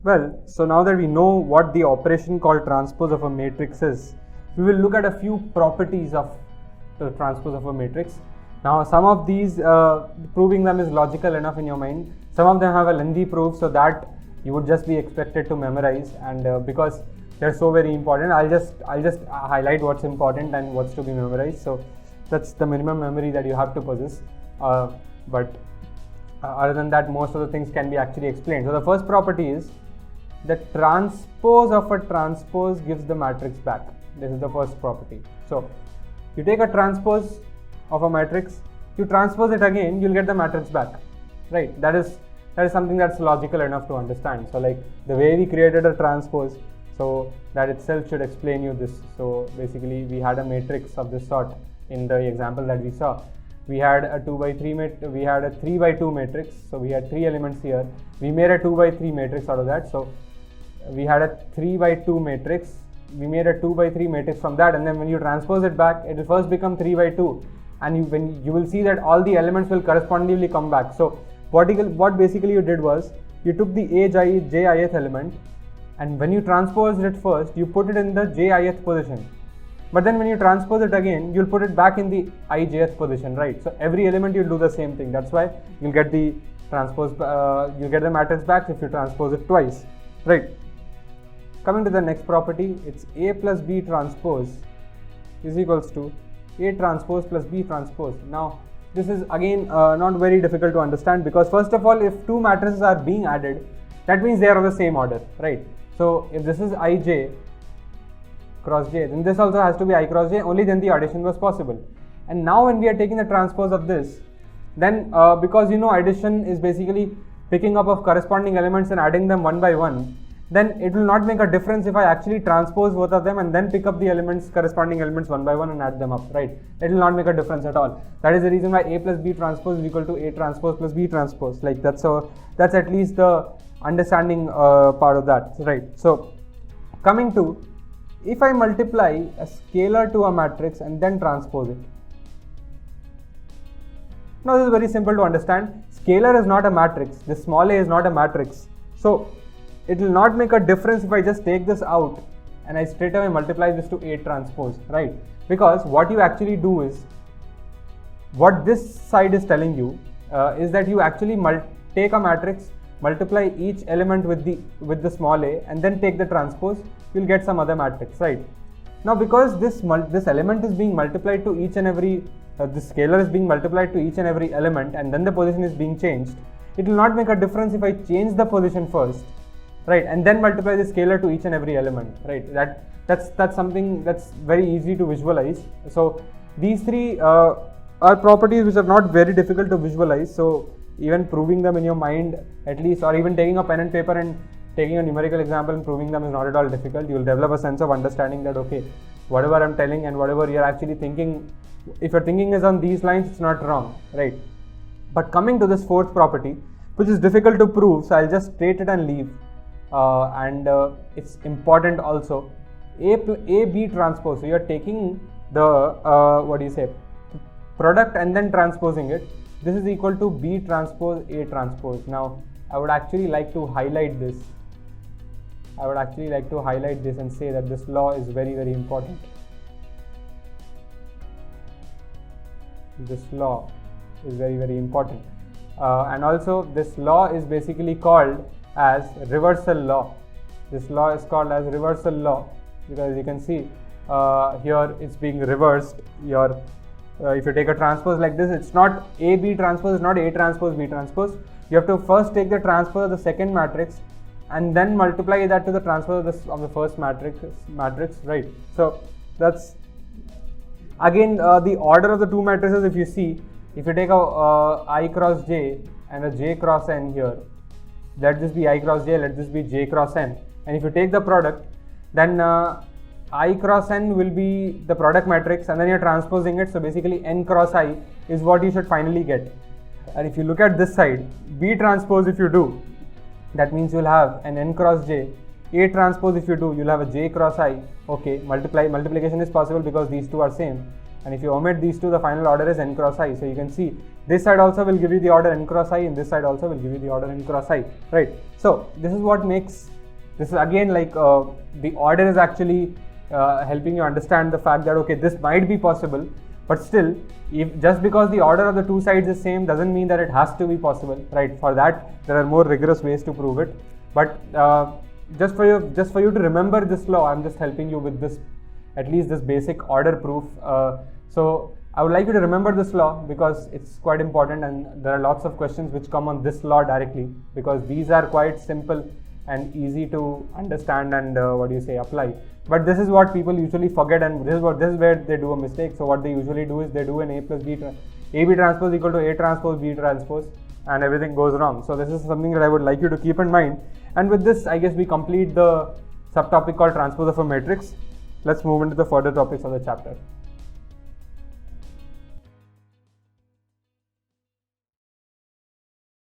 Well, so now that we know what the operation called transpose of a matrix is, we will look at a few properties of the transpose of a matrix. Now, some of these, proving them is logical enough in your mind. Some of them have a lengthy proof, so that you would just be expected to memorize, and because they're so very important, I'll just highlight what's important and what's to be memorized. So that's the minimum memory that you have to possess. But other than that, most of the things can be actually explained. So the first property is the transpose of a transpose gives the matrix back. This is the first property. So you take a transpose of a matrix, you transpose it again, you'll get the matrix back, right? That is something that's logical enough to understand. So like the way we created a transpose, so that itself should explain you this. So basically we had a matrix of this sort in the example that we saw. We had a 2 by 3 we had a 3 by 2 matrix, so we had 3 elements here. We made a 2 by 3 matrix out of that. So we had a 3 by 2 matrix, we made a 2 by 3 matrix from that, and then when you transpose it back, it will first become 3 by 2, and when you will see that all the elements will correspondingly come back. So what basically you did was, you took the jith element, and when you transposed it first, you put it in the jith position. But then when you transpose it again, you'll put it back in the ijth position, right? So every element you'll do the same thing. That's why you'll get the transpose, you'll get the matrix back if you transpose it twice, right? Coming to the next property, it's A plus B transpose is equals to A transpose plus B transpose. Now, this is again not very difficult to understand, because first of all, if two matrices are being added, that means they are of the same order, right? So if this is Ij cross J, then this also has to be I cross J, only then the addition was possible. And now when we are taking the transpose of this, then because you know addition is basically picking up of corresponding elements and adding them one by one, then it will not make a difference if I actually transpose both of them and then pick up the elements, corresponding elements one by one and add them up, right? It will not make a difference at all. That is the reason why A plus B transpose is equal to A transpose plus B transpose. Like that's at least the understanding part of that, right? So coming to, if I multiply a scalar to a matrix and then transpose it. Now this is very simple to understand. Scalar is not a matrix. This small a is not a matrix. So it will not make a difference if I just take this out and I straight away multiply this to A transpose, right? Because what you actually do is, what this side is telling you is that you actually take a matrix, multiply each element with the small a, and then take the transpose, you'll get some other matrix, right? Now because this element is being multiplied to each and every, this scalar is being multiplied to each and every element, and then the position is being changed, it will not make a difference if I change the position first, right, and then multiply the scalar to each and every element, right? That's something that's very easy to visualize. So these three are properties which are not very difficult to visualize. So even proving them in your mind at least, or even taking a pen and paper and taking a numerical example and proving them is not at all difficult. You will develop a sense of understanding that okay, whatever I'm telling and whatever you're actually thinking, if your thinking is on these lines, it's not wrong, right? But coming to this fourth property, which is difficult to prove, so I'll just state it and leave. It's important also. A B transpose. So you're taking the product and then transposing it. This is equal to B transpose A transpose. Now I would actually like to highlight this. And say that this law is very, very important. This law is very, very important. And also this law is basically called as reversal law. This law is called as reversal law because you can see here it's being reversed. If you take a transpose like this, it's not A B transpose, it's not A transpose B transpose. You have to first take the transpose of the second matrix and then multiply that to the transpose of the first matrix, right? So that's again the order of the two matrices. If you see, if you take a I cross J and a J cross N here, let this be I cross J, let this be J cross N, and if you take the product, then I cross N will be the product matrix and then you're transposing it. So basically N cross I is what you should finally get. And if you look at this side, B transpose if you do, that means you'll have an N cross J. A transpose if you do, you'll have a J cross I. Okay, multiplication is possible because these two are same. and if you omit these two, the final order is n cross I. So you can see this side also will give you the order n cross I, and this side also will give you the order n cross I, right? So this is what makes this is again like the order is actually helping you understand the fact that okay, this might be possible, but still, if just because the order of the two sides is same doesn't mean that it has to be possible, right? For that, there are more rigorous ways to prove it. But just for you to remember this law, I'm just helping you with this, at least this basic order proof. So I would like you to remember this law because it's quite important, and there are lots of questions which come on this law directly, because these are quite simple and easy to understand and apply. But this is what people usually forget, and this is where they do a mistake. So what they usually do is they do an A plus B AB transpose equal to A transpose B transpose, and everything goes wrong. So this is something that I would like you to keep in mind. And with this, I guess we complete the subtopic called transpose of a matrix. Let's move into the further topics of the chapter.